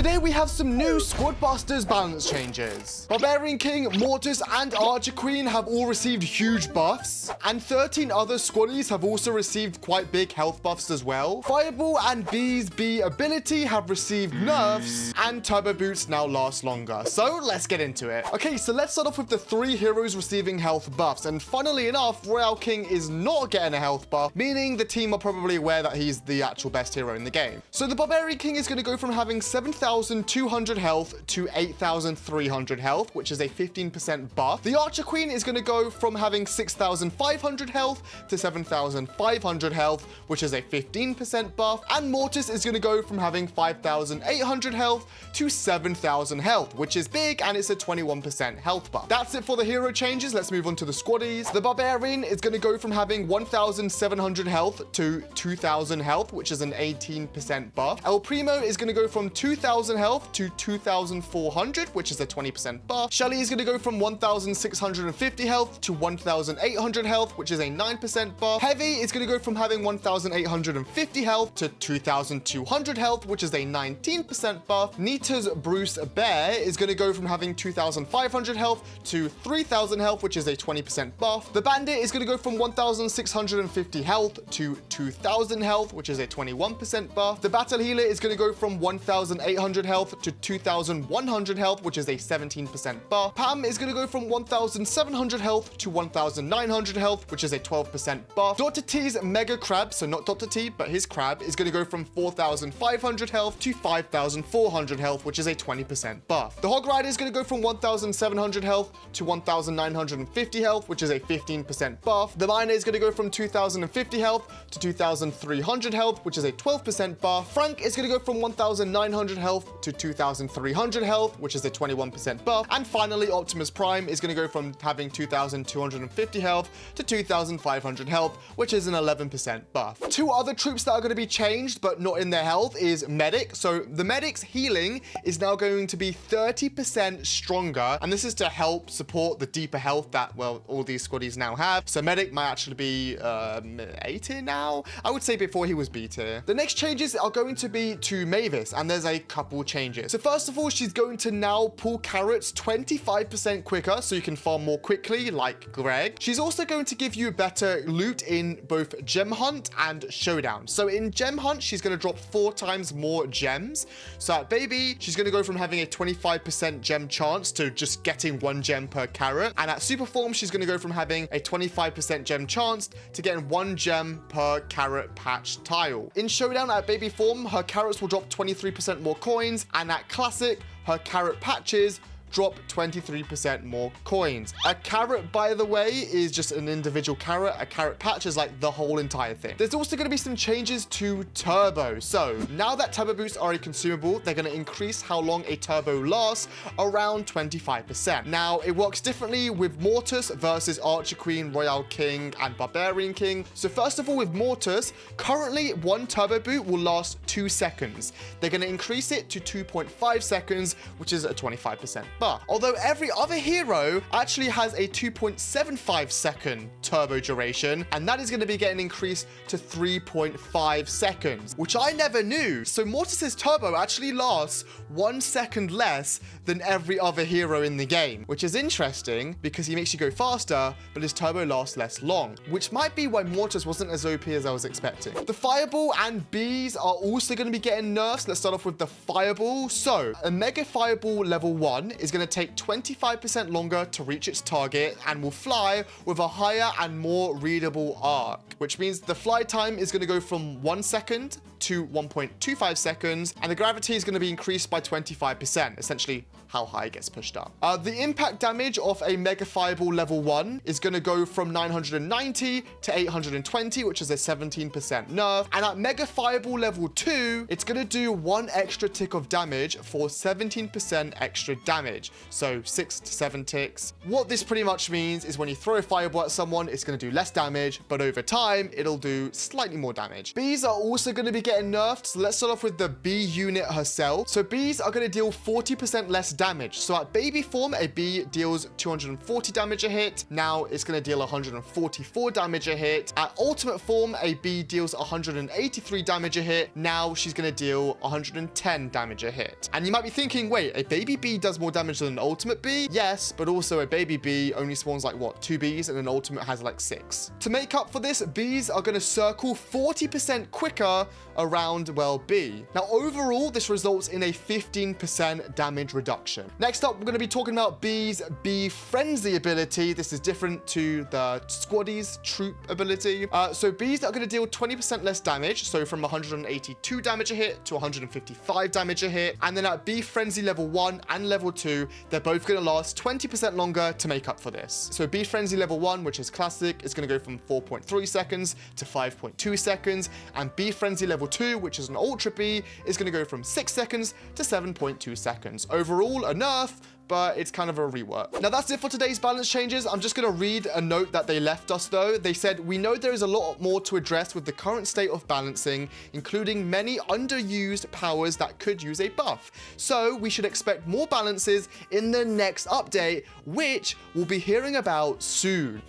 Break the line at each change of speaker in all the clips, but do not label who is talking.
Today we have some new Squad Busters balance changes. Barbarian King, Mortis, and Archer Queen have all received huge buffs, and 13 other Squaddies have also received quite big health buffs as well. Fireball and Bea's Bee ability have received nerfs, and Turbo Boots now last longer. So let's get into it. Okay, so let's start off with the 3 heroes receiving health buffs, and funnily enough, Royale King is not getting a health buff, meaning the team are probably aware that he's the actual best hero in the game. So the Barbarian King is going to go from having 7,200 health to 8,300 health, which is a 15% buff. The Archer Queen is going to go from having 6,500 health to 7,500 health, which is a 15% buff. And Mortis is going to go from having 5,800 health to 7,000 health, which is big, and it's a 21% health buff. That's it for the hero changes. Let's move on to the Squaddies. The Barbarian is going to go from having 1,700 health to 2,000 health, which is an 18% buff. El Primo is going to go from 2,000 health to 2,400, which is a 20% buff. Shelly is going to go from 1,650 health to 1,800 health, which is a 9% buff. Heavy is going to go from having 1,850 health to 2,200 health, which is a 19% buff. Nita's Bruce Bear is going to go from having 2,500 health to 3,000 health, which is a 20% buff. The Bandit is going to go from 1,650 health to 2,000 health, which is a 21% buff. The Battle Healer is going to go from 1,800 health to 2,100 health, which is a 17% buff. Pam is going to go from 1,700 health to 1,900 health, which is a 12% buff. Dr. T's Mega Crab, so not Dr. T, but his crab, is going to go from 4,500 health to 5,400 health, which is a 20% buff. The Hog Rider is going to go from 1,700 health to 1,950 health, which is a 15% buff. The Miner is going to go from 2,050 health to 2,300 health, which is a 12% buff. Frank is going to go from 1,900 health to 2,300 health, which is a 21% buff. And finally, Optimus Prime is going to go from having 2,250 health to 2,500 health, which is an 11% buff. 2 other troops that are going to be changed, but not in their health, is Medic. So the Medic's healing is now going to be 30% stronger, and this is to help support the deeper health that, well, all these Squaddies now have. So Medic might actually be A tier now. I would say before he was B tier. The next changes are going to be to Mavis, and there's a couple changes. So first of all, she's going to now pull carrots 25% quicker, so you can farm more quickly, like Greg. She's also going to give you better loot in both Gem Hunt and Showdown. So in Gem Hunt, she's going to drop 4 times more gems. So at Baby, she's going to go from having a 25% gem chance to just getting 1 gem per carrot. And at Super Form, she's going to go from having a 25% gem chance to getting 1 gem per carrot patch tile. In Showdown at Baby Form, her carrots will drop 23% more coins, and at Classic, her carrot patches drop 23% more coins. A carrot, by the way, is just an individual carrot. A carrot patch is like the whole entire thing. There's also going to be some changes to Turbo. So now that Turbo Boosts are a consumable, they're going to increase how long a Turbo lasts around 25%. Now, it works differently with Mortis versus Archer Queen, Royale King, and Barbarian King. So first of all, with Mortis, currently 1 Turbo Boot will last 2 seconds. They're going to increase it to 2.5 seconds, which is a 25% buff. Although every other hero actually has a 2.75 second turbo duration, and that is going to be getting increased to 3.5 seconds, which I never knew. So Mortis's turbo actually lasts 1 second less than every other hero in the game, which is interesting because he makes you go faster, but his turbo lasts less long, which might be why Mortis wasn't as OP as I was expecting. The Fireball and Bees are also going to be getting nerfs. Let's start off with the Fireball. So a Mega Fireball level 1 is going to take 25% longer to reach its target and will fly with a higher and more readable arc, which means the fly time is going to go from 1 second to 1.25 seconds, and the gravity is going to be increased by 25%, essentially how high it gets pushed up. The impact damage of a Mega Fireball level 1 is going to go from 990 to 820, which is a 17% nerf. And at Mega Fireball level 2, it's going to do 1 extra tick of damage for 17% extra damage. damage. So 6 to 7 ticks. What this pretty much means is when you throw a fireball at someone, it's going to do less damage, but over time, it'll do slightly more damage. Bees are also going to be getting nerfed. So let's start off with the bee unit herself. So bees are going to deal 40% less damage. So at baby form, a bee deals 240 damage a hit. Now it's going to deal 144 damage a hit. At ultimate form, a bee deals 183 damage a hit. Now she's going to deal 110 damage a hit. And you might be thinking, wait, a baby bee does more damage than an ultimate bee? Yes, but also a baby bee only spawns like what, 2 bees, and an ultimate has like 6. To make up for this, bees are going to circle 40% quicker around, well, B. Now, overall, this results in a 15% damage reduction. Next up, we're going to be talking about Bee's Bee Frenzy ability. This is different to the Squaddies troop ability. So bees are going to deal 20% less damage, so from 182 damage a hit to 155 damage a hit. And then at Bee Frenzy level 1 and level 2, they're both going to last 20% longer to make up for this. So Bee Frenzy level 1, which is classic, is going to go from 4.3 seconds to 5.2 seconds. And Bee Frenzy level 2, which is an ultra bee, is going to go from 6 seconds to 7.2 seconds. Overall, a nerf, but it's kind of a rework. Now that's it for today's balance changes. I'm just going to read a note that they left us though. They said, we know there is a lot more to address with the current state of balancing, including many underused powers that could use a buff. So we should expect more balances in the next update, which we'll be hearing about soon.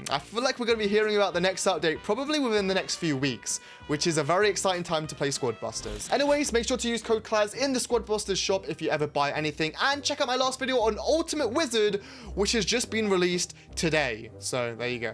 I feel like we're going to be hearing about the next update probably within the next few weeks, which is a very exciting time to play Squad Busters. Anyways, make sure to use code Claz in the Squad Busters shop if you ever buy anything, and check out my last video on Ultimate Wizard, which has just been released today. So there you go.